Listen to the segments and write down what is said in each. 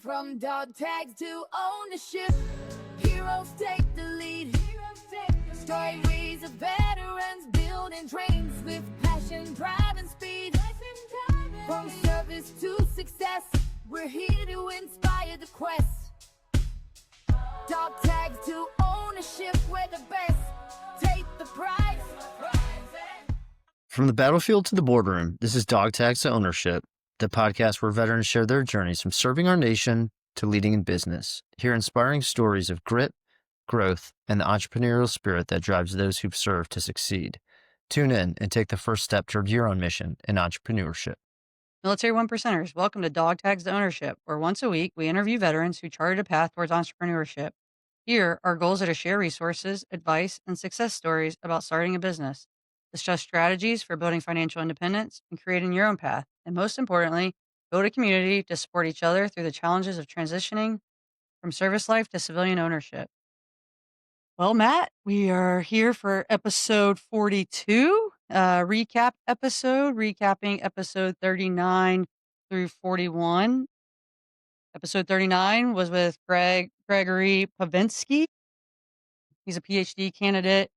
From dog tags to ownership, heroes take the lead. Stories of veterans building dreams with passion, drive, and speed. From service to success, we're here to inspire the quest. Dog tags to ownership, we're the best. Take the prize. From the battlefield to the boardroom, this is DogTags to Ownership, the podcast where veterans share their journeys from serving our nation to leading in business. Hear inspiring stories of grit, growth, and the entrepreneurial spirit that drives those who've served to succeed. Tune in and take the first step toward your own mission in entrepreneurship. Military One Percenters, welcome to DogTags to Ownership, where once a week we interview veterans who charted a path towards entrepreneurship. Here, our goals are to share resources, advice, and success stories about starting a business, discuss strategies for building financial independence and creating your own path, and most importantly, build a community to support each other through the challenges of transitioning from service life to civilian ownership. Well, Matt, we are here for episode 42, recap episode, recapping episode 39 through 41. Episode 39 was with Gregory Povenski. He's a PhD candidate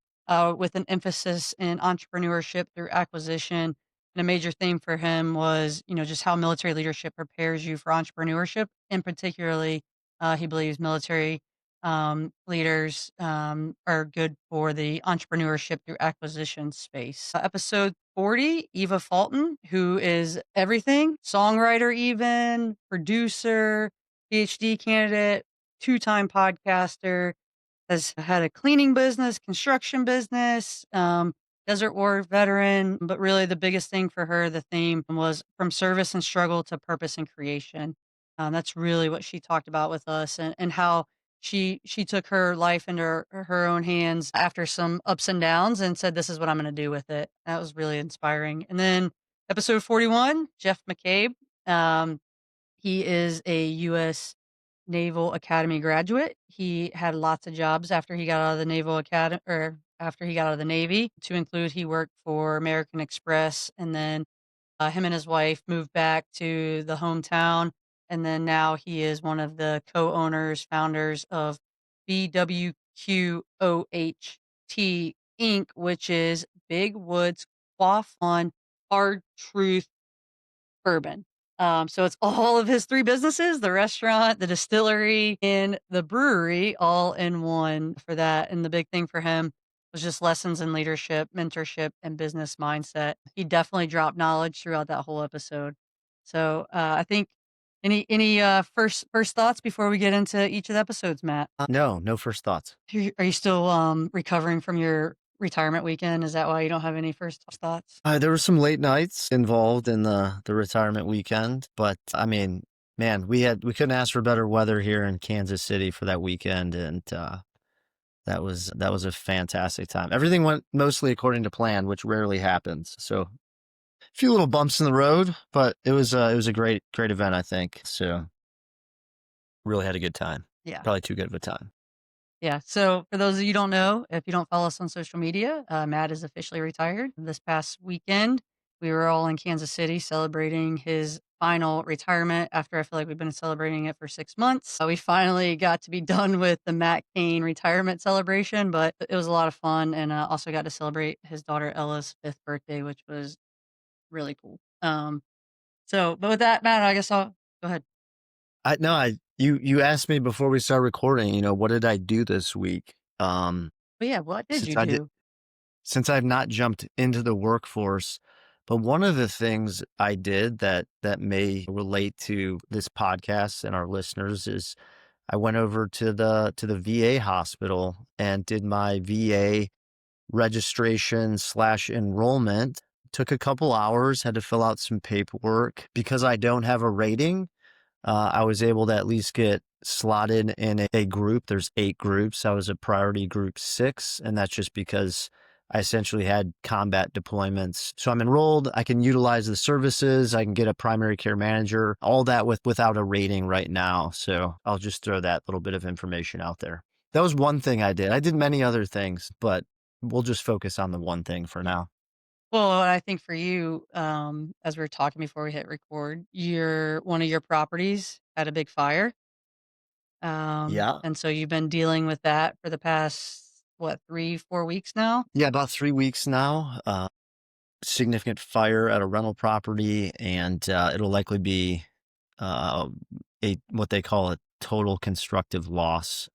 with an emphasis in entrepreneurship through acquisition. And a major theme for him was, just how military leadership prepares you for entrepreneurship. And particularly, he believes military leaders are good for the entrepreneurship through acquisition space. Episode 40, Eva Fulton, who is everything, songwriter even, producer, PhD candidate, two-time podcaster, has had a cleaning business, construction business, Desert War veteran, but really the biggest thing for her, the theme was from service and struggle to purpose and creation. That's really what she talked about with us and how she took her life into her own hands after some ups and downs and said, this is what I'm going to do with it. That was really inspiring. And then episode 41, Jeff McCabe. He is a U.S. Naval Academy graduate. He had lots of jobs after he got out of the Naval Academy, or after he got out of the Navy, to include he worked for American Express, and then him and his wife moved back to the hometown, and then now he is one of the co-owners, founders of BWQOHT Inc., which is Big Woods Quaff on Hard Truth Bourbon. So it's all of his three businesses, the restaurant, the distillery, and the brewery, all in one for that. And the big thing for him was just lessons in leadership, mentorship, and business mindset. He definitely dropped knowledge throughout that whole episode. So I think any first thoughts before we get into each of the episodes, Matt? No first thoughts. Are you still recovering from your retirement weekend? Is that why you don't have any first thoughts? There were some late nights involved in the retirement weekend, but I mean, man, we couldn't ask for better weather here in Kansas City for that weekend, and that was a fantastic time. Everything went mostly according to plan, which rarely happens. So a few little bumps in the road, but it was a great event, I think. So really had a good time. Yeah, probably too good of a time. Yeah. So for those of you who don't know, if you don't follow us on social media, Matt is officially retired. This past weekend, we were all in Kansas City celebrating his final retirement after I feel like we've been celebrating it for 6 months. We finally got to be done with the Matt Cain retirement celebration, but it was a lot of fun, and also got to celebrate his daughter Ella's 5th birthday, which was really cool. But with that, Matt, I guess I'll go ahead. You asked me before we started recording, what did I do this week? But yeah, what did you do? Since I've not jumped into the workforce, but one of the things I did that may relate to this podcast and our listeners is I went over to the VA hospital and did my VA registration / enrollment. Took a couple hours, had to fill out some paperwork. Because I don't have a rating, I was able to at least get slotted in a group. There's 8 groups. I was a priority group 6, and that's just because I essentially had combat deployments. So I'm enrolled. I can utilize the services. I can get a primary care manager, all that without a rating right now. So I'll just throw that little bit of information out there. That was one thing I did. I did many other things, but we'll just focus on the one thing for now. Well, I think for you, as we were talking before we hit record, one of your properties had a big fire. Yeah. And so you've been dealing with that for the past, what, 3, 4 weeks now? Yeah, about 3 weeks now. Significant fire at a rental property, and it'll likely be uh, a what they call a total constructive loss,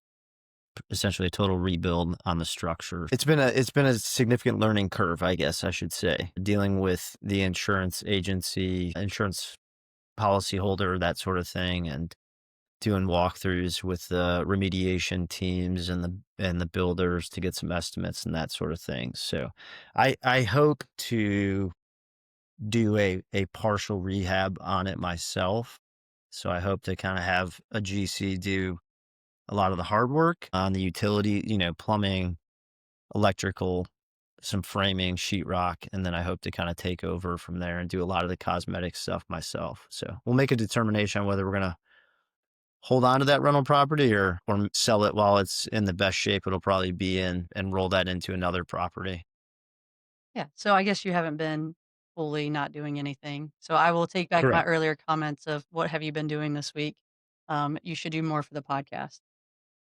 essentially a total rebuild on the structure. It's been a significant learning curve, I guess I should say, dealing with the insurance agency, insurance policyholder, that sort of thing, and doing walkthroughs with the remediation teams and the builders to get some estimates and that sort of thing. So I hope to do a partial rehab on it myself. So I hope to kind of have a GC do a lot of the hard work on the utility, plumbing, electrical, some framing, sheetrock, and then I hope to kind of take over from there and do a lot of the cosmetic stuff myself. So we'll make a determination on whether we're going to hold on to that rental property or sell it while it's in the best shape it'll probably be in and roll that into another property. Yeah. So I guess you haven't been fully not doing anything. So I will take back my Correct. earlier comments of what have you been doing this week? You should do more for the podcast.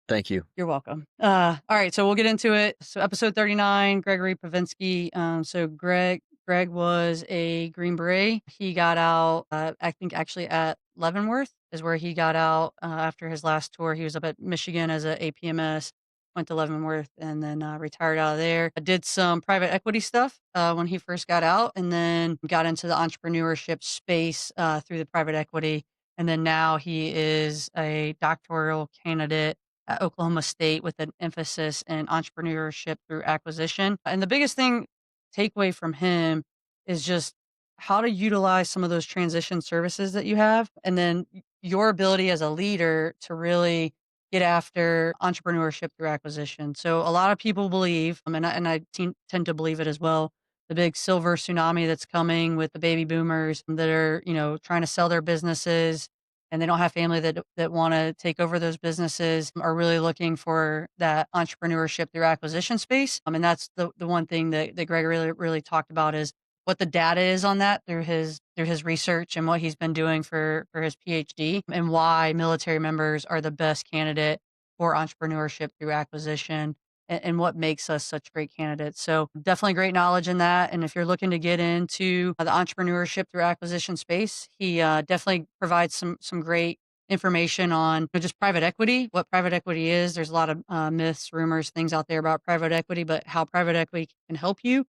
Thank you. You're welcome. All right, so we'll get into it. So episode 39, Gregory Povenski. So Greg was a Green Beret. He got out, I think actually at Leavenworth is where he got out after his last tour. He was up at Michigan as a APMS, went to Leavenworth, and then retired out of there. Did some private equity stuff when he first got out, and then got into the entrepreneurship space through the private equity. And then now he is a doctoral candidate at Oklahoma State with an emphasis in entrepreneurship through acquisition. And the biggest thing takeaway from him is just how to utilize some of those transition services that you have, and then your ability as a leader to really get after entrepreneurship through acquisition. So a lot of people believe, and I tend to believe it as well, the big silver tsunami that's coming with the baby boomers that are, trying to sell their businesses and they don't have family that want to take over those businesses, are really looking for that entrepreneurship through acquisition space. And that's the one thing that Greg really talked about is what the data is on that through his research and what he's been doing for his PhD, and why military members are the best candidate for entrepreneurship through acquisition, and what makes us such great candidates. So definitely great knowledge in that. And if you're looking to get into the entrepreneurship through acquisition space, he definitely provides some great information on just private equity, what private equity is. There's a lot of myths, rumors, things out there about private equity, but how private equity can help you.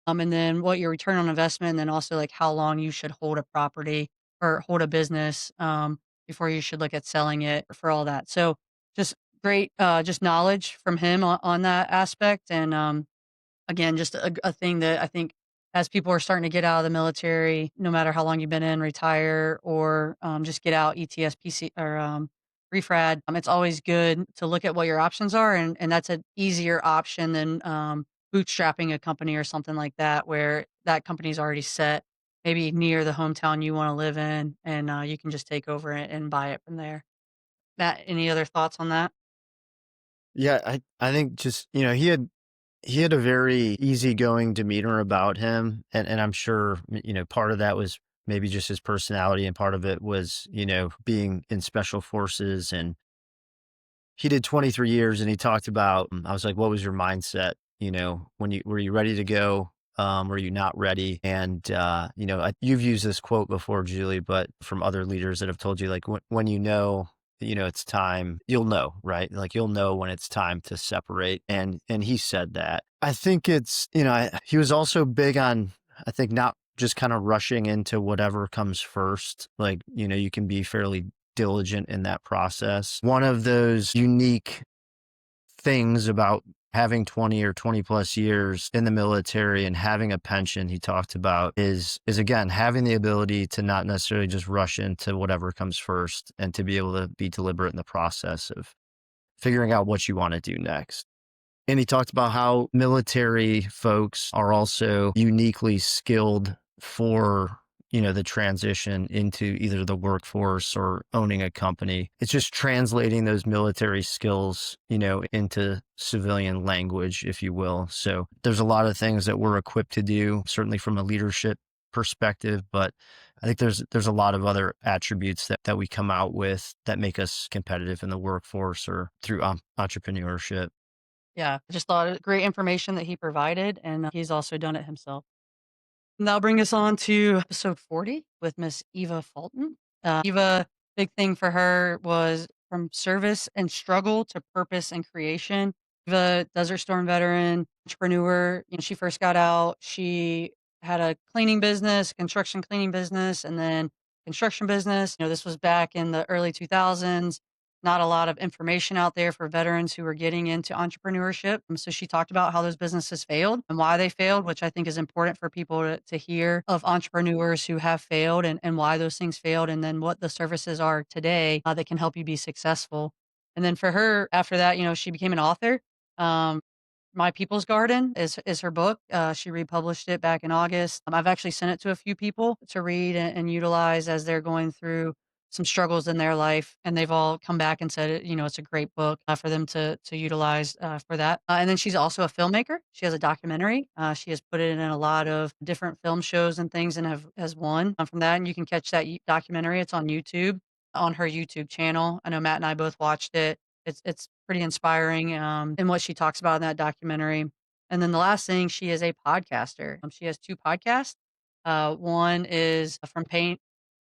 And then what your return on investment, and then also like how long you should hold a property or hold a business before you should look at selling it for all that. So just great, just knowledge from him on that aspect. And again, just a thing that I think as people are starting to get out of the military, no matter how long you've been in, retire or just get out, ETS, PC, or refrad, it's always good to look at what your options are. And that's an easier option than bootstrapping a company or something like that, where that company's already set, maybe near the hometown you want to live in, and you can just take over it and buy it from there. Matt, any other thoughts on that? Yeah, I think just, he had a very easygoing demeanor about him. And I'm sure, part of that was maybe just his personality. And part of it was, being in special forces. And he did 23 years and he talked about, I was like, what was your mindset? Were you ready to go? Were you not ready? And, you've used this quote before, Julie, but from other leaders that have told you, like, when it's time, you'll know, right? Like you'll know when it's time to separate. And he said that. I think it's, he was also big on, I think, not just kind of rushing into whatever comes first. Like, you can be fairly diligent in that process. One of those unique things about having 20 or 20 plus years in the military and having a pension, he talked about is again, having the ability to not necessarily just rush into whatever comes first and to be able to be deliberate in the process of figuring out what you want to do next. And he talked about how military folks are also uniquely skilled for, the transition into either the workforce or owning a company. It's just translating those military skills, into civilian language, if you will. So there's a lot of things that we're equipped to do, certainly from a leadership perspective, but I think there's a lot of other attributes that we come out with that make us competitive in the workforce or through entrepreneurship. Yeah, I just thought it great information that he provided, and he's also done it himself. And that'll bring us on to episode 40 with Miss Eva Fulton. Eva, big thing for her was from service and struggle to purpose and creation. Eva, Desert Storm veteran, entrepreneur. She first got out. She had a cleaning business, construction cleaning business, and then construction business. This was back in the early 2000s. Not a lot of information out there for veterans who were getting into entrepreneurship. So she talked about how those businesses failed and why they failed, which I think is important for people to hear of entrepreneurs who have failed and why those things failed, and then what the services are today that can help you be successful. And then for her, after that, she became an author. Um, My People's Garden is her book. She republished it back in August. I've actually sent it to a few people to read and utilize as they're going through some struggles in their life, and they've all come back and said, it's a great book for them to utilize for that. And then she's also a filmmaker. She has a documentary. She has put it in a lot of different film shows and things, and has won from that. And you can catch that documentary. It's on YouTube, on her YouTube channel. I know Matt and I both watched it. It's pretty inspiring in what she talks about in that documentary. And then the last thing, she is a podcaster. She has two podcasts. One is from Pain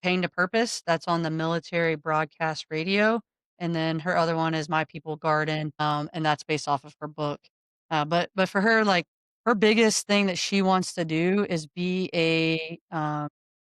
to Purpose. That's on the military broadcast radio. And then her other one is My People Garden, and that's based off of her book. But for her, like, her biggest thing that she wants to do is be a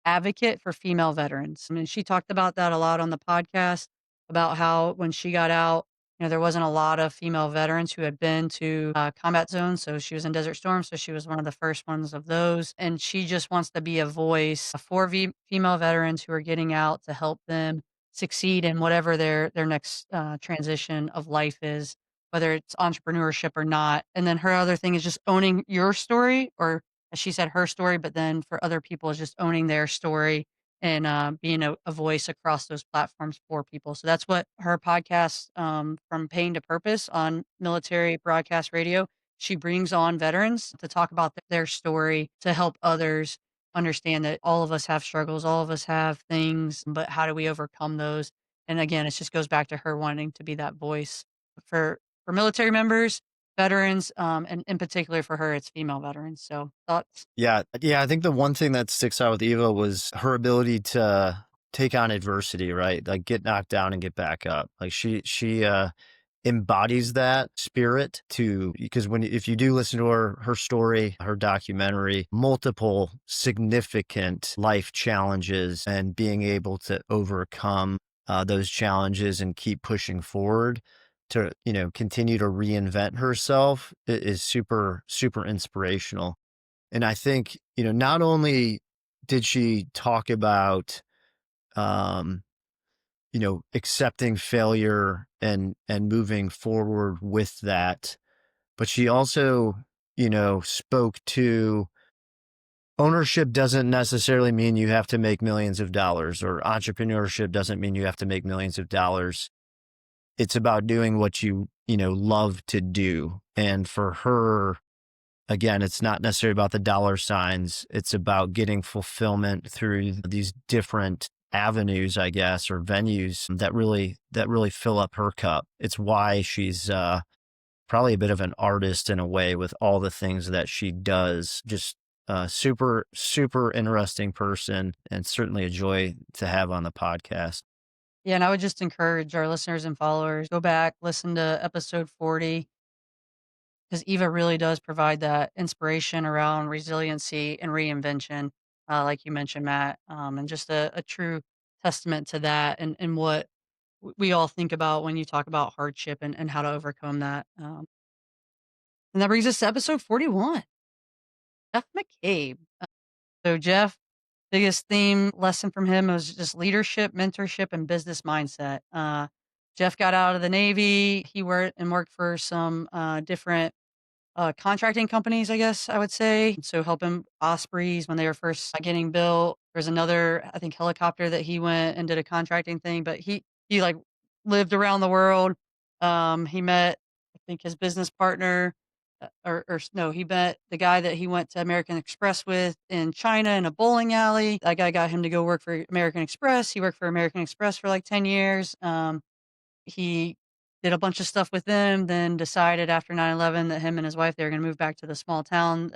advocate for female veterans. I mean, she talked about that a lot on the podcast, about how when she got out, there wasn't a lot of female veterans who had been to combat zones. So she was in Desert Storm, so she was one of the first ones of those. And she just wants to be a voice for female veterans who are getting out to help them succeed in whatever their next transition of life is, whether it's entrepreneurship or not. And then her other thing is just owning your story, or as she said, her story, but then for other people is just owning their story and being a voice across those platforms for people. So that's what her podcast, From Pain to Purpose on military broadcast radio, she brings on veterans to talk about their story to help others understand that all of us have struggles, all of us have things, but how do we overcome those? And again, it just goes back to her wanting to be that voice for military members, veterans, and in particular for her, it's female veterans. So thoughts? Yeah. I think the one thing that sticks out with Eva was her ability to take on adversity, right? Like get knocked down and get back up. Like she embodies that spirit because if you do listen to her story, her documentary, multiple significant life challenges and being able to overcome those challenges and keep pushing forward to, continue to reinvent herself is super, super inspirational. And I think, not only did she talk about, accepting failure and moving forward with that, but she also, spoke to ownership doesn't necessarily mean you have to make millions of dollars, or entrepreneurship doesn't mean you have to make millions of dollars. It's about doing what you love to do. And for her, again, it's not necessarily about the dollar signs. It's about getting fulfillment through these different avenues, I guess, or venues that really fill up her cup. It's why she's probably a bit of an artist in a way with all the things that she does. Just super, super interesting person, and certainly a joy to have on the podcast. Yeah, and I would just encourage our listeners and followers, go back, listen to episode 40, because Eva really does provide that inspiration around resiliency and reinvention, like you mentioned, Matt, and just a true testament to that and what we all think about when you talk about hardship and how to overcome that. And that brings us to episode 41, Jeff McCabe. So Jeff, biggest theme lesson from him was just leadership, mentorship, and business mindset. Jeff got out of the Navy. He worked for some different contracting companies, I guess I would say. So helping Ospreys when they were first getting built. There's another, I think, helicopter that he went and did a contracting thing, but he like lived around the world. He met, I think, his business partner no, he met the guy that he went to American Express with in China in a bowling alley. That guy got him to go work for American Express. He worked for American Express for like 10 years. He did a bunch of stuff with them, then decided after 9/11 that him and his wife, they were gonna move back to the small town,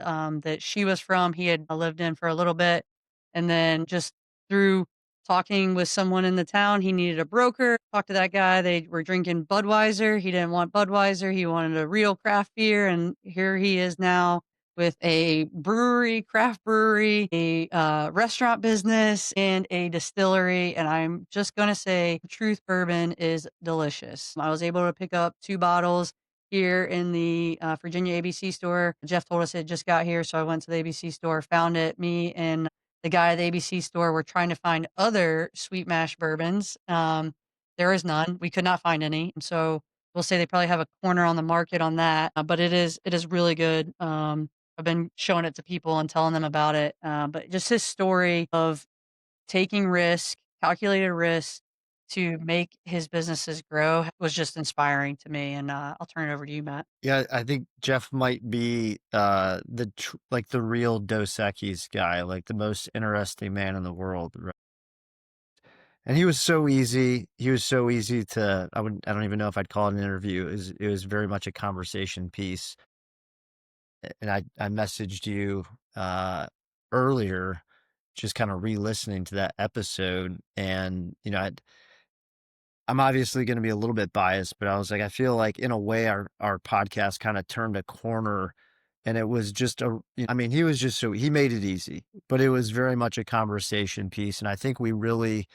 that she was from, he had lived in for a little bit, and then just through talking with someone in the town, he needed a broker, talked to that guy, they were drinking Budweiser, he didn't want Budweiser, he wanted a real craft beer, and here he is now with a brewery, craft brewery, a restaurant business, and a distillery. And I'm just going to say, Truth Bourbon is delicious. I was able to pick up 2 bottles here in the Virginia ABC store. Jeff told us it just got here, so I went to the ABC store, found it. Me and the guy at the ABC store were trying to find other sweet mash bourbons. There is none. We could not find any. So we'll say they probably have a corner on the market on that, but it is really good. I've been showing it to people and telling them about it. But just his story of taking risk, calculated risk to make his businesses grow was just inspiring to me. And I'll turn it over to you, Matt. Yeah, I think Jeff might be like the real Dos Equis guy, like the most interesting man in the world, right? And he was so easy. He was so easy to. I don't even know if I'd call it an interview. It was very much a conversation piece. And I messaged you earlier, just kind of re-listening to that episode, and I'm obviously going to be a little bit biased, but I was like, I feel like in a way our podcast kind of turned a corner, and it was just I mean, he was just he made it easy, but it was very much a conversation piece, and I think we really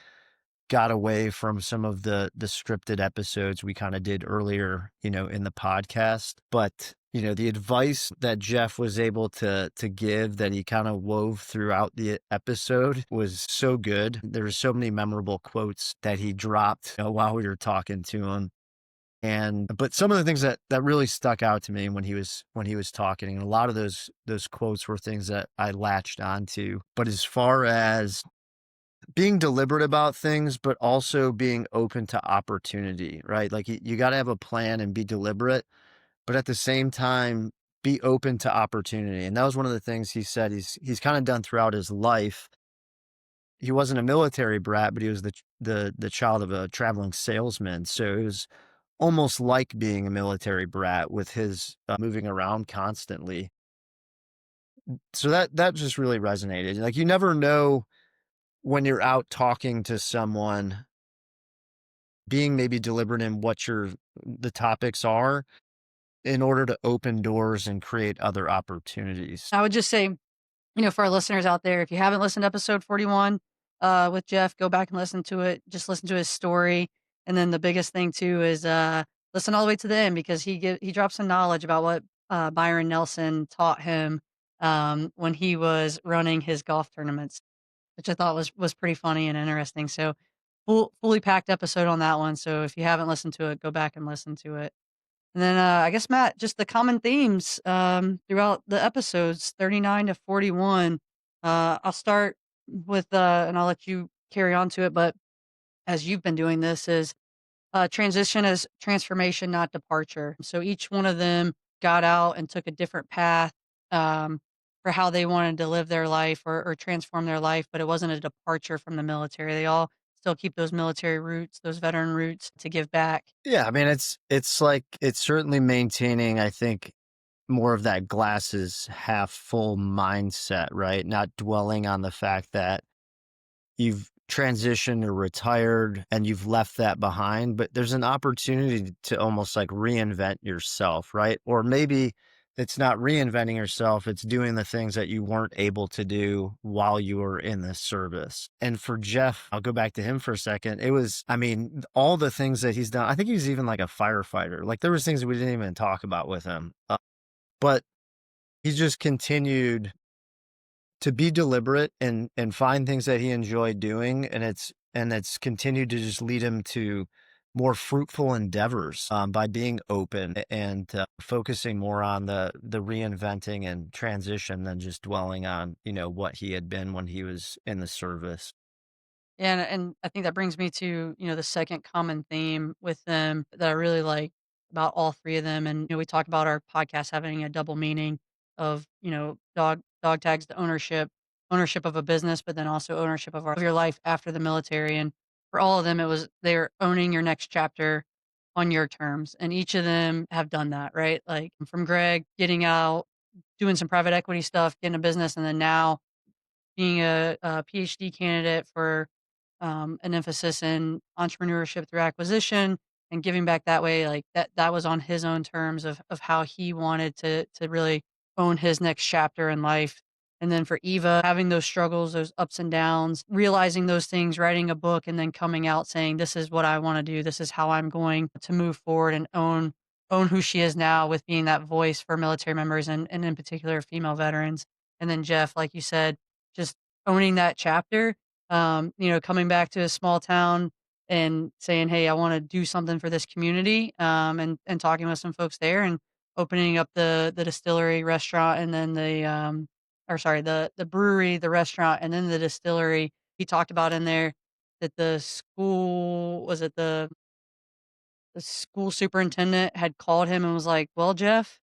got away from some of the scripted episodes we kind of did earlier, in the podcast. But, the advice that Jeff was able to give, that he kind of wove throughout the episode, was so good. There were so many memorable quotes that he dropped, while we were talking to him. But some of the things that really stuck out to me when he was talking, and a lot of those quotes were things that I latched onto. But as far as being deliberate about things, but also being open to opportunity, right? Like you got to have a plan and be deliberate, but at the same time, be open to opportunity. And that was one of the things he said he's kind of done throughout his life. He wasn't a military brat, but he was the child of a traveling salesman. So it was almost like being a military brat with his moving around constantly. So that just really resonated. Like, you never know when you're out talking to someone, being maybe deliberate in what the topics are, in order to open doors and create other opportunities. I would just say, for our listeners out there, if you haven't listened to episode 41 with Jeff, go back and listen to it. Just listen to his story. And then the biggest thing too is listen all the way to the end, because he drops some knowledge about what Byron Nelson taught him when he was running his golf tournaments, which I thought was pretty funny and interesting. So fully packed episode on that one. So if you haven't listened to it, go back and listen to it. And then I guess, Matt, just the common themes throughout the episodes 39 to 41. I'll start with, and I'll let you carry on to it, but as you've been doing this, is transition as transformation, not departure. So each one of them got out and took a different path for how they wanted to live their life or transform their life, but it wasn't a departure from the military. They all still keep those military roots, those veteran roots, to give back. Yeah, I mean, it's like, it's certainly maintaining, I think, more of that glass is half full mindset, right? Not dwelling on the fact that you've transitioned or retired and you've left that behind, but there's an opportunity to almost like reinvent yourself, right? Or maybe it's not reinventing yourself, it's doing the things that you weren't able to do while you were in the service. And for Jeff, I'll go back to him for a second. It was, I mean, all the things that he's done. I think he was even like a firefighter. Like, there was things that we didn't even talk about with him. But he just continued to be deliberate and find things that he enjoyed doing, and it's continued to just lead him to more fruitful endeavors by being open and focusing more on the reinventing and transition than just dwelling on what he had been when he was in the service. And I think that brings me to, the second common theme with them that I really like. about all three of them. And, we talk about our podcast having a double meaning of, dog tags to ownership of a business, but then also ownership of your life after the military. And for all of them, they're owning your next chapter on your terms. And each of them have done that, right? Like from Greg getting out, doing some private equity stuff, getting a business, and then now being a PhD candidate for an emphasis in entrepreneurship through acquisition and giving back that way. Like that was on his own terms of how he wanted to really own his next chapter in life. And then for Eva, having those struggles, those ups and downs, realizing those things, writing a book, and then coming out saying, "This is what I want to do. This is how I'm going to move forward and own who she is now with being that voice for military members and in particular female veterans." And then Jeff, like you said, just owning that chapter, coming back to a small town and saying, "Hey, I want to do something for this community," and talking with some folks there and opening up the distillery, restaurant, and then the brewery, the restaurant, and then the distillery. He talked about in there that the school superintendent had called him and was like, "Well, Jeff,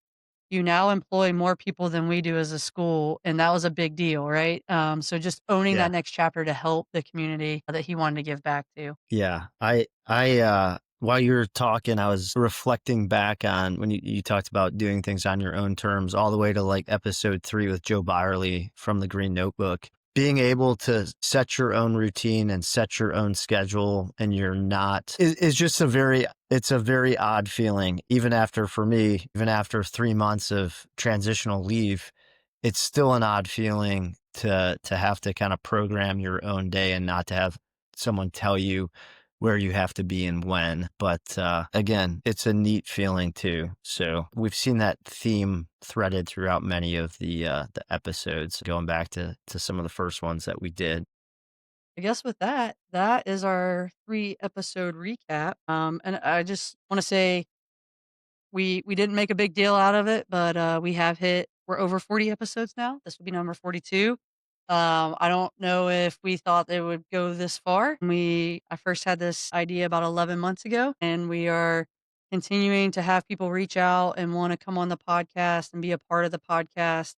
you now employ more people than we do as a school," and that was a big deal, right? So just owning Yeah. that next chapter to help the community that he wanted to give back to. Yeah. While you were talking, I was reflecting back on when you talked about doing things on your own terms, all the way to like episode 3 with Joe Byerly from the Green Notebook. Being able to set your own routine and set your own schedule, and you're not, is just it's a very odd feeling. For me, even after 3 months of transitional leave, it's still an odd feeling to have to kind of program your own day and not to have someone tell you where you have to be and when. But again, it's a neat feeling too. So we've seen that theme threaded throughout many of the episodes, going back to some of the first ones that we did. I guess with that is our 3-episode recap. And I just want to say we didn't make a big deal out of it, but we're over 40 episodes now. This will be number 42. I don't know if we thought they would go this far. I first had this idea about 11 months ago, and we are continuing to have people reach out and want to come on the podcast and be a part of the podcast.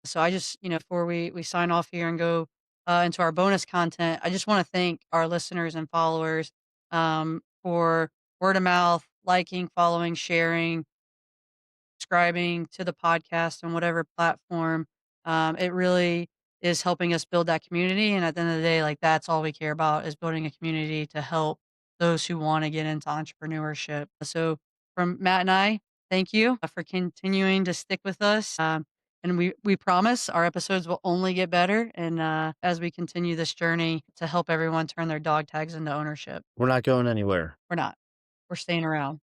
So I just, before we sign off here and go into our bonus content, I just want to thank our listeners and followers for word of mouth, liking, following, sharing, subscribing to the podcast on whatever platform. It really is helping us build that community. And at the end of the day, like that's all we care about is building a community to help those who want to get into entrepreneurship. So from Matt and I, thank you for continuing to stick with us. And we promise our episodes will only get better. And as we continue this journey to help everyone turn their dog tags into ownership, We're not going anywhere. we're not. We're staying around.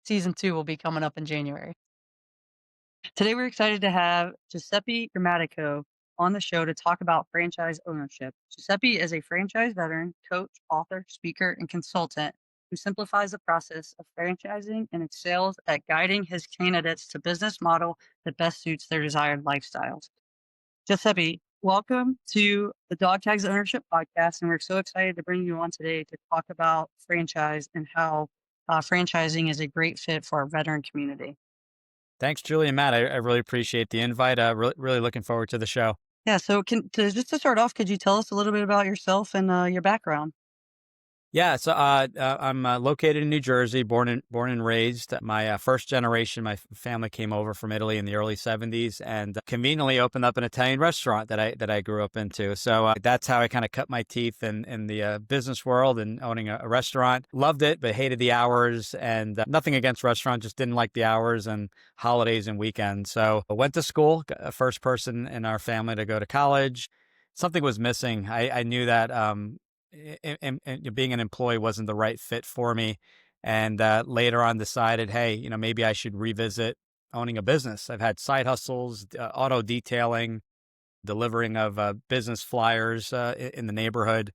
Season 2 will be coming up in January. Today, we're excited to have Giuseppe Grammatico on the show to talk about franchise ownership. Giuseppe is a franchise veteran, coach, author, speaker, and consultant who simplifies the process of franchising and excels at guiding his candidates to business model that best suits their desired lifestyles. Giuseppe, welcome to the Dog Tags Ownership Podcast, and we're so excited to bring you on today to talk about franchise and how franchising is a great fit for our veteran community. Thanks, Julie and Matt. I really appreciate the invite. Really looking forward to the show. Yeah, so just to start off, could you tell us a little bit about yourself and your background? Yeah, so I'm located in New Jersey, born and raised. My first generation, my family came over from Italy in the early '70s, and conveniently opened up an Italian restaurant that I grew up into. So that's how I kind of cut my teeth in the business world and owning a restaurant. Loved it, but hated the hours, and nothing against restaurants, just didn't like the hours and holidays and weekends. So I went to school, first person in our family to go to college. Something was missing. I knew that. And being an employee wasn't the right fit for me. And later on decided, hey, maybe I should revisit owning a business. I've had side hustles, auto detailing, delivering of business flyers in the neighborhood.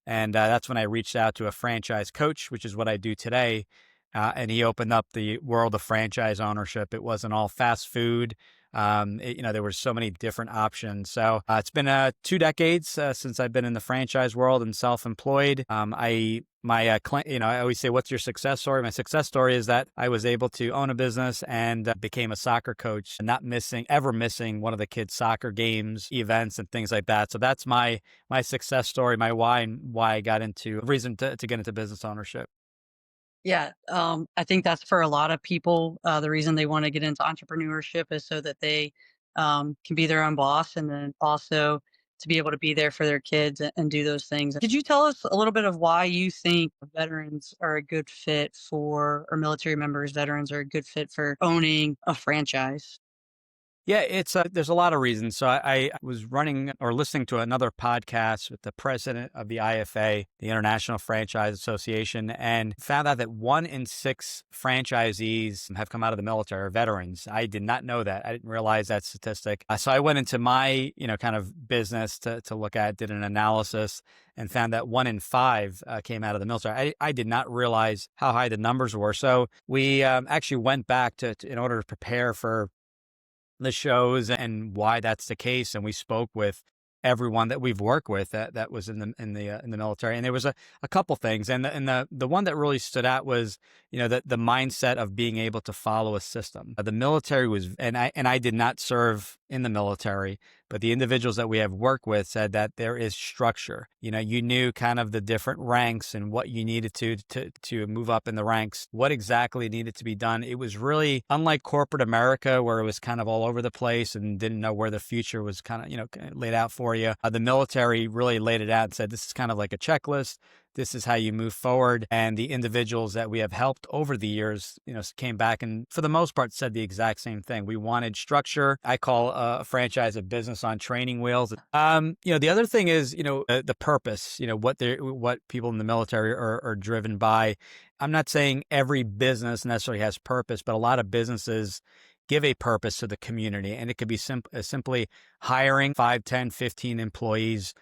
And that's when I reached out to a franchise coach, which is what I do today. And he opened up the world of franchise ownership. It wasn't all fast food. There were so many different options. So it's been 2 decades since I've been in the franchise world and self-employed. I always say, what's your success story? My success story is that I was able to own a business and became a soccer coach, not ever missing one of the kids' soccer games, events, and things like that. So that's my success story, my why, and why I got into reason to get into business ownership. Yeah, I think that's for a lot of people. The reason they want to get into entrepreneurship is so that they can be their own boss, and then also to be able to be there for their kids and do those things. Could you tell us a little bit of why you think veterans are a good fit for, or military members, veterans are a good fit for owning a franchise? Yeah, there's a lot of reasons. So I was running or listening to another podcast with the president of the IFA, the International Franchise Association, and found out that 1 in 6 franchisees have come out of the military or veterans. I did not know that. I didn't realize that statistic. So I went into my, kind of business to look at, did an analysis, and found that 1 in 5 came out of the military. I did not realize how high the numbers were. So we actually went back in order to prepare for the shows and why that's the case. And we spoke with everyone that we've worked with that was in the military. And there was a couple things. And the one that really stood out was, the mindset of being able to follow a system. The military was, and I did not serve in the military, but the individuals that we have worked with said that there is structure. You knew kind of the different ranks and what you needed to move up in the ranks, what exactly needed to be done. It was really unlike corporate America, where it was kind of all over the place and didn't know where the future was kind of, laid out for you. The military really laid it out and said, this is kind of like a checklist. This is how you move forward. And the individuals that we have helped over the years, came back and for the most part said the exact same thing. We wanted structure. I call a franchise a business on training wheels. The other thing is, the purpose, what people in the military are driven by. I'm not saying every business necessarily has purpose, but a lot of businesses give a purpose to the community. And it could be simply hiring 5, 10, 15 employees,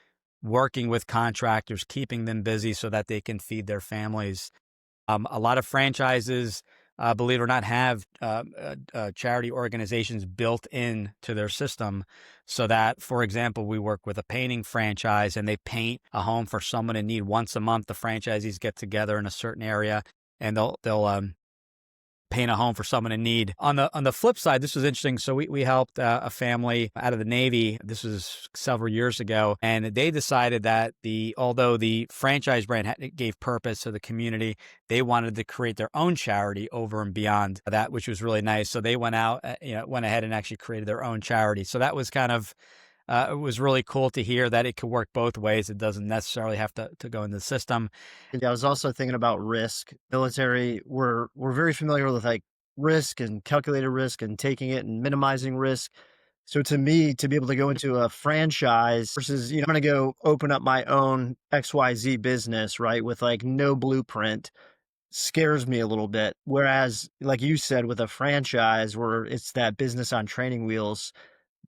working with contractors, keeping them busy so that they can feed their families. A lot of franchises, believe it or not, have charity organizations built in to their system so that, for example, we work with a painting franchise and they paint a home for someone in need once a month. The franchisees get together in a certain area and they'll paint a home for someone in need. On the flip side, this was interesting. So we helped a family out of the Navy. This was several years ago, and they decided that although the franchise brand gave purpose to the community, they wanted to create their own charity over and beyond that, which was really nice. So they went ahead and actually created their own charity. So that was kind of it was really cool to hear that it could work both ways. It doesn't necessarily have to go in the system. Yeah, I was also thinking about risk. Military, we're very familiar with like risk and calculated risk and taking it and minimizing risk. So to me, to be able to go into a franchise versus, I'm going to go open up my own XYZ business, right, with like no blueprint, scares me a little bit. Whereas, like you said, with a franchise where it's that business on training wheels,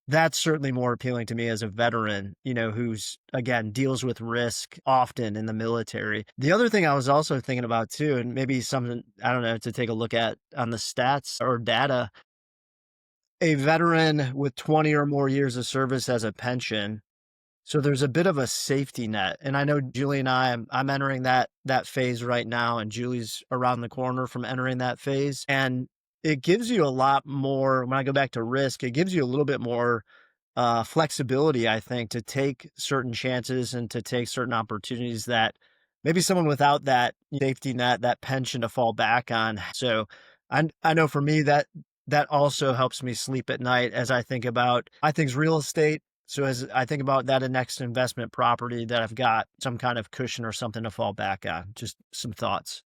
that's certainly more appealing to me as a veteran, who's, again, deals with risk often in the military. The other thing I was also thinking about too, and maybe something, I don't know, to take a look at on the stats or data, a veteran with 20 or more years of service has a pension. So there's a bit of a safety net. And I know Julie and I'm entering that phase right now, and Julie's around the corner from entering that phase. And it gives you a lot more, when I go back to risk, it gives you a little bit more flexibility, I think, to take certain chances and to take certain opportunities that maybe someone without that safety net, that pension to fall back on. So I know for me that also helps me sleep at night as I think about, I think, real estate. So as I think about that next investment property, that I've got some kind of cushion or something to fall back on. Just some thoughts.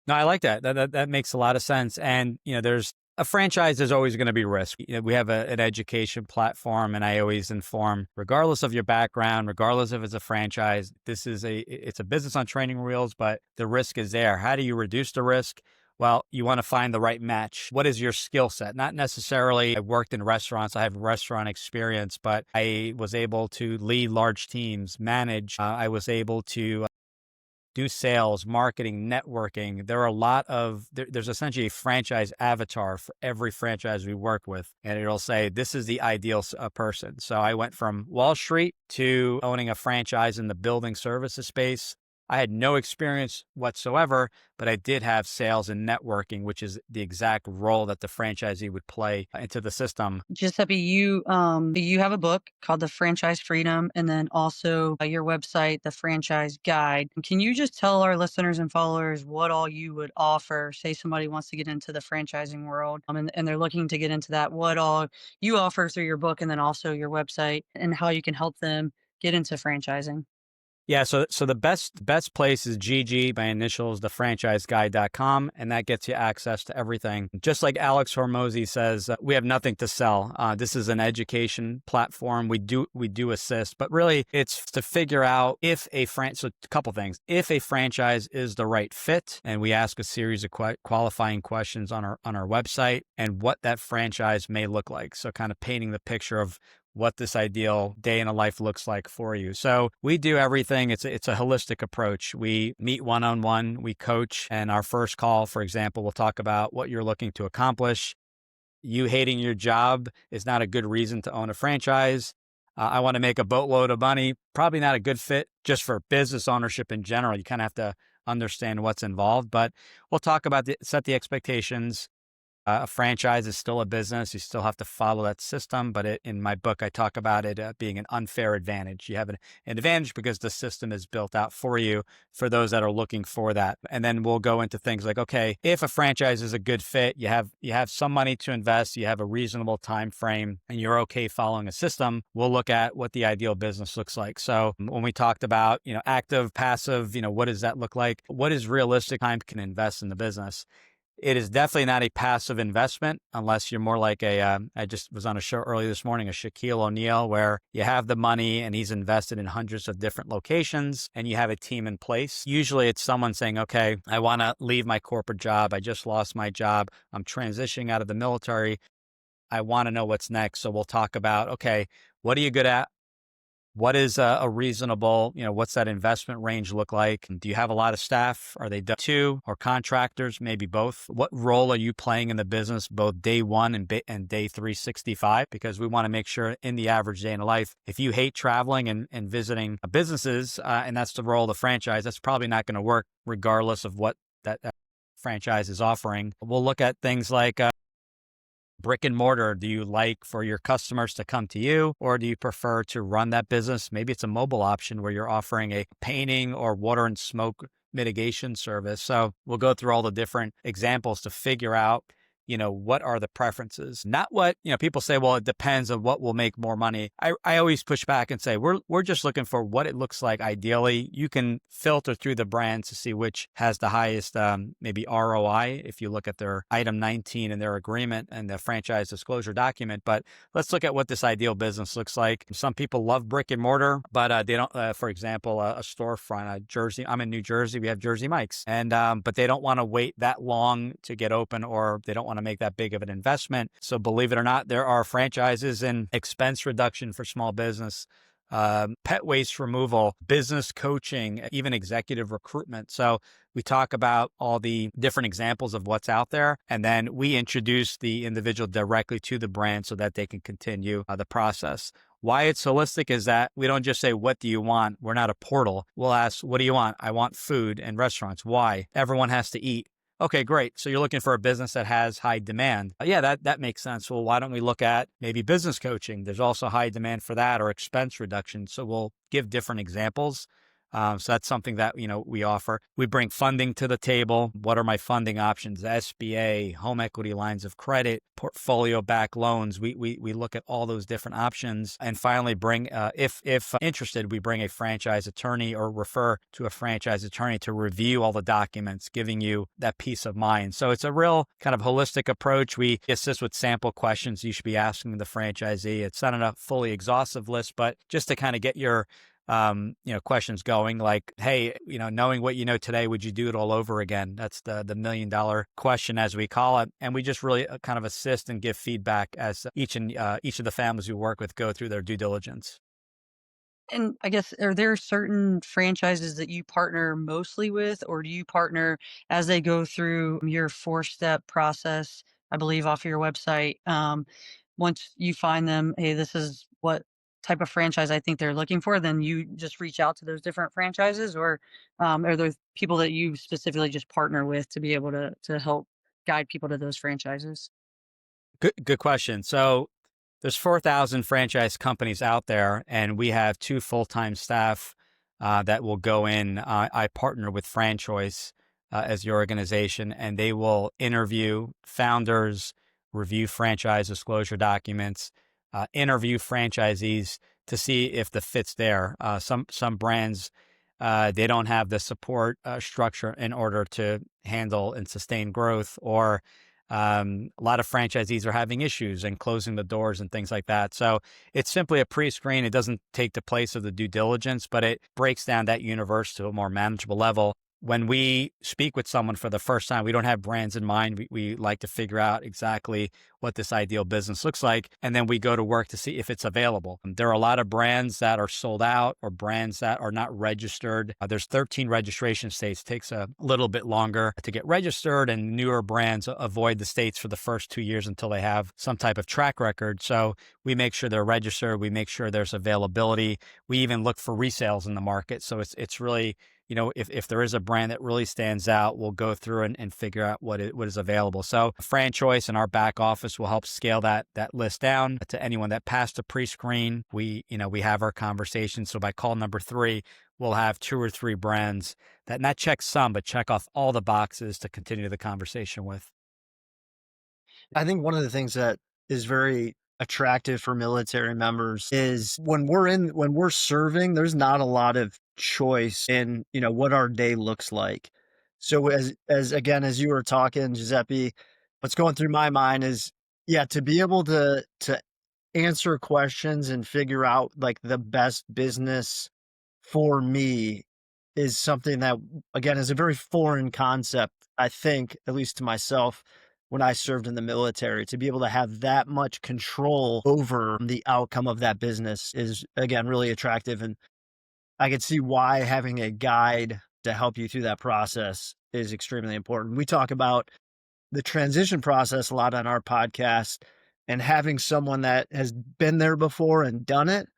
No, I like that. That makes a lot of sense. And, there's a franchise, there's always going to be risk. We have an education platform, and I always inform, regardless of your background, regardless if it's a franchise, it's a business on training wheels, but the risk is there. How do you reduce the risk? Well, you want to find the right match. What is your skill set? Not necessarily, I worked in restaurants, I have restaurant experience, but I was able to lead large teams, manage. I was able to do sales, marketing, networking. There's essentially a franchise avatar for every franchise we work with. And it'll say, this is the ideal person. So I went from Wall Street to owning a franchise in the building services space. I had no experience whatsoever, but I did have sales and networking, which is the exact role that the franchisee would play into the system. Giuseppe, you have a book called The Franchise Freedom, and then also your website, The Franchise Guide. Can you just tell our listeners and followers what all you would offer? Say somebody wants to get into the franchising world, and they're looking to get into that, what all you offer through your book, and then also your website, and how you can help them get into franchising. Yeah, so the best place is GG, my initials, thefranchiseguide.com, and that gets you access to everything. Just like Alex Hormozy says, we have nothing to sell. This is an education platform. We do assist, but really it's to figure out so a couple things. If a franchise is the right fit, and we ask a series of qualifying questions on our website, and what that franchise may look like. So kind of painting the picture of what this ideal day in a life looks like for you. So we do everything. It's a holistic approach. We meet one-on-one, we coach, and our first call, for example, we'll talk about what you're looking to accomplish. You hating your job is not a good reason to own a franchise. I want to make a boatload of money. Probably not a good fit just for business ownership in general. You kind of have to understand what's involved, but we'll talk about set the expectations. A franchise is still a business. You still have to follow that system. But in my book, I talk about it being an unfair advantage. You have an advantage because the system is built out for you, for those that are looking for that. And then we'll go into things like, okay, if a franchise is a good fit, you have some money to invest, you have a reasonable time frame, and you're okay following a system, we'll look at what the ideal business looks like. So when we talked about, active, passive, what does that look like? What is realistic time can invest in the business? It is definitely not a passive investment unless you're more like I just was on a show earlier this morning, a Shaquille O'Neal, where you have the money and he's invested in hundreds of different locations and you have a team in place. Usually it's someone saying, okay, I want to leave my corporate job. I just lost my job. I'm transitioning out of the military. I want to know what's next. So we'll talk about, okay, what are you good at? What is a reasonable, what's that investment range look like? Do you have a lot of staff? Are they W-2 or contractors? Maybe both. What role are you playing in the business, both day one and day 365? Because we want to make sure in the average day in a life, if you hate traveling and visiting businesses, and that's the role of the franchise, that's probably not going to work regardless of what that franchise is offering. We'll look at things like brick and mortar. Do you like for your customers to come to you, or do you prefer to run that business? Maybe it's a mobile option where you're offering a painting or water and smoke mitigation service. So we'll go through all the different examples to figure out, what are the preferences? Not what, people say, well, it depends on what will make more money. I always push back and say, we're just looking for what it looks like. Ideally, you can filter through the brands to see which has the highest, maybe ROI, if you look at their item 19 in their agreement and the franchise disclosure document. But let's look at what this ideal business looks like. Some people love brick and mortar, but they don't, for example, a storefront, Jersey. I'm in New Jersey. We have Jersey Mike's, and but they don't want to wait that long to get open, or they don't want to make that big of an investment. So believe it or not, there are franchises in expense reduction for small business, pet waste removal, business coaching, even executive recruitment. So we talk about all the different examples of what's out there, and then we introduce the individual directly to the brand so that they can continue the process. Why it's holistic is that we don't just say, what do you want? We're not a portal. We'll ask, what do you want? I want food and restaurants. Why? Everyone has to eat. Okay, great. So you're looking for a business that has high demand. Yeah, that makes sense. Well, why don't we look at maybe business coaching? There's also high demand for that, or expense reduction. So we'll give different examples. So that's something that, we offer. We bring funding to the table. What are my funding options? SBA, home equity lines of credit, portfolio backed loans. We look at all those different options, and finally bring, if interested, we bring a franchise attorney or refer to a franchise attorney to review all the documents, giving you that peace of mind. So it's a real kind of holistic approach. We assist with sample questions you should be asking the franchisee. It's not a fully exhaustive list, but just to kind of get your questions going, like, hey, knowing what you know today, would you do it all over again? That's the $1 million question, as we call it. And we just really kind of assist and give feedback as each of the families we work with go through their due diligence. And I guess, are there certain franchises that you partner mostly with, or do you partner as they go through your four-step process, I believe, off your website? Once you find them, hey, this is what type of franchise I think they're looking for, then you just reach out to those different franchises, or are there people that you specifically just partner with to be able to help guide people to those franchises? Good question. So there's 4,000 franchise companies out there, and we have 2 full-time staff that will go in. I partner with Franchoice as the organization, and they will interview founders, review franchise disclosure documents, interview franchisees to see if the fit's there. Some brands they don't have the support structure in order to handle and sustain growth, or a lot of franchisees are having issues and closing the doors and things like that. So it's simply a pre-screen. It doesn't take the place of the due diligence, but it breaks down that universe to a more manageable level. When we speak with someone for the first time, we don't have brands in mind. We like to figure out exactly what this ideal business looks like, and then we go to work to see if it's available. There are a lot of brands that are sold out or brands that are not registered. There's 13 registration states. It takes a little bit longer to get registered, and newer brands avoid the states for the first 2 years until they have some type of track record. So we make sure they're registered. We make sure there's availability. We even look for resales in the market. So it's really, if there is a brand that really stands out, we'll go through and figure out what is available. So Franchoice and our back office will help scale that list down to anyone that passed the pre-screen. We have our conversation. So by call number 3, we'll have 2 or 3 brands that not check some, but check off all the boxes to continue the conversation with. I think one of the things that is very attractive for military members is when we're serving, there's not a lot of choice in, what our day looks like. So as you were talking, Giuseppe, what's going through my mind is, to be able to answer questions and figure out like the best business for me is something that, again, is a very foreign concept, I think, at least to myself, when I served in the military. To be able to have that much control over the outcome of that business is, again, really attractive. And I could see why having a guide to help you through that process is extremely important. We talk about the transition process a lot on our podcast, and having someone that has been there before and done it.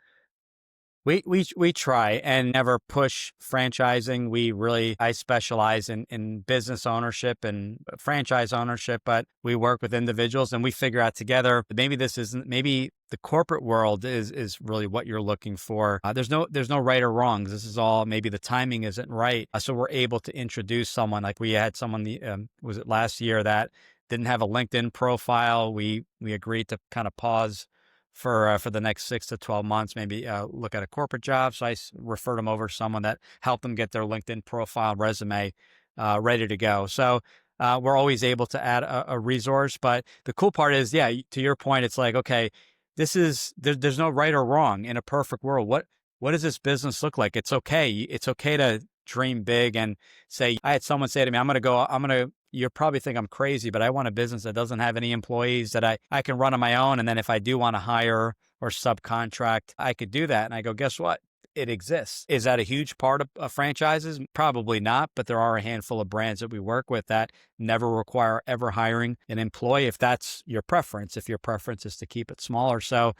We try and never push franchising. I specialize in business ownership and franchise ownership, but we work with individuals and we figure out together, maybe the corporate world is really what you're looking for. There's no right or wrong. This is all, maybe the timing isn't right. So we're able to introduce someone. Like we had someone, was it last year, that didn't have a LinkedIn profile. We agreed to kind of pause for the next 6 to 12 months, maybe look at a corporate job. So I referred them over to someone that helped them get their LinkedIn profile, resume ready to go. So we're always able to add a resource. But the cool part is, to your point, it's like, okay, there's no right or wrong in a perfect world. What does this business look like? It's okay. It's okay to dream big and say, I had someone say to me, you probably think I'm crazy, but I want a business that doesn't have any employees, that I can run on my own. And then if I do want to hire or subcontract, I could do that. And I go, guess what? It exists. Is that a huge part of franchises? Probably not, but there are a handful of brands that we work with that never require ever hiring an employee, if that's your preference, if your preference is to keep it smaller. So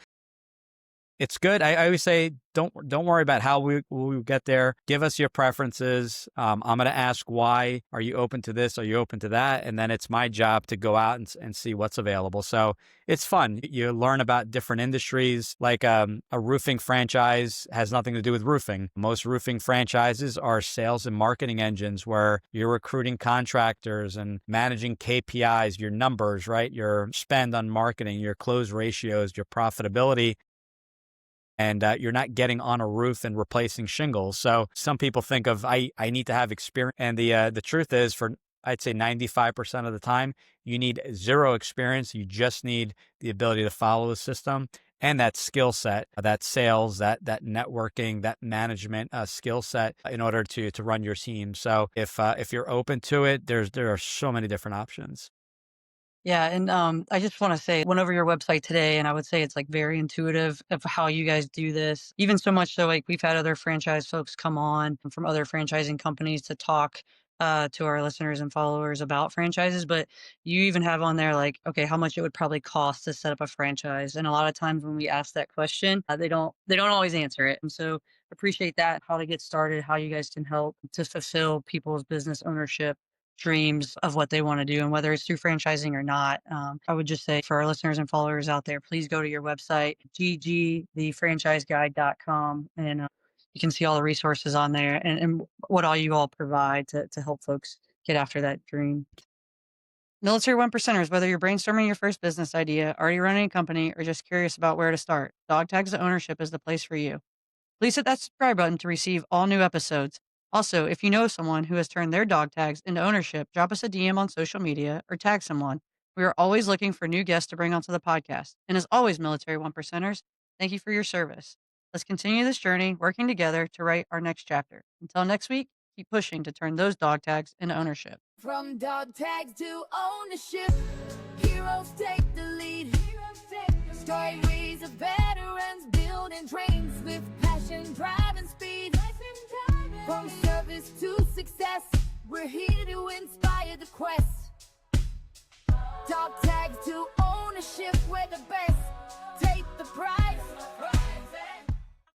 it's good. I always say, don't worry about how we get there. Give us your preferences. I'm going to ask why. Are you open to this? Are you open to that? And then it's my job to go out and see what's available. So it's fun. You learn about different industries. Like a roofing franchise has nothing to do with roofing. Most roofing franchises are sales and marketing engines where you're recruiting contractors and managing KPIs, your numbers, right? Your spend on marketing, your close ratios, your profitability. And you're not getting on a roof and replacing shingles. So some people think of, I need to have experience. And the truth is, for I'd say 95% of the time, you need zero experience. You just need the ability to follow the system and that skill set, that sales, that networking, that management skill set in order to run your team. So if you're open to it, there are so many different options. Yeah, and I just want to say, went over your website today, and I would say it's like very intuitive of how you guys do this. Even so much so, like we've had other franchise folks come on from other franchising companies to talk to our listeners and followers about franchises. But you even have on there like, okay, how much it would probably cost to set up a franchise. And a lot of times when we ask that question, they don't always answer it. And so appreciate that, how to get started, how you guys can help to fulfill people's business ownership dreams of what they want to do, and whether it's through franchising or not. I would just say for our listeners and followers out there, please go to your website, ggthefranchiseguide.com, and you can see all the resources on there and what all you all provide to help folks get after that dream. Military One Percenters, whether you're brainstorming your first business idea, already running a company, or just curious about where to start, Dog Tags to Ownership is the place for you. Please hit that subscribe button to receive all new episodes. Also, if you know someone who has turned their dog tags into ownership, drop us a DM on social media or tag someone. We are always looking for new guests to bring onto the podcast. And as always, Military One Percenters, thank you for your service. Let's continue this journey, working together to write our next chapter. Until next week, keep pushing to turn those dog tags into ownership. From dog tags to ownership, heroes take the lead. Stories of veterans building dreams with passion, drive, and speed. From service to success, we're here to inspire the quest.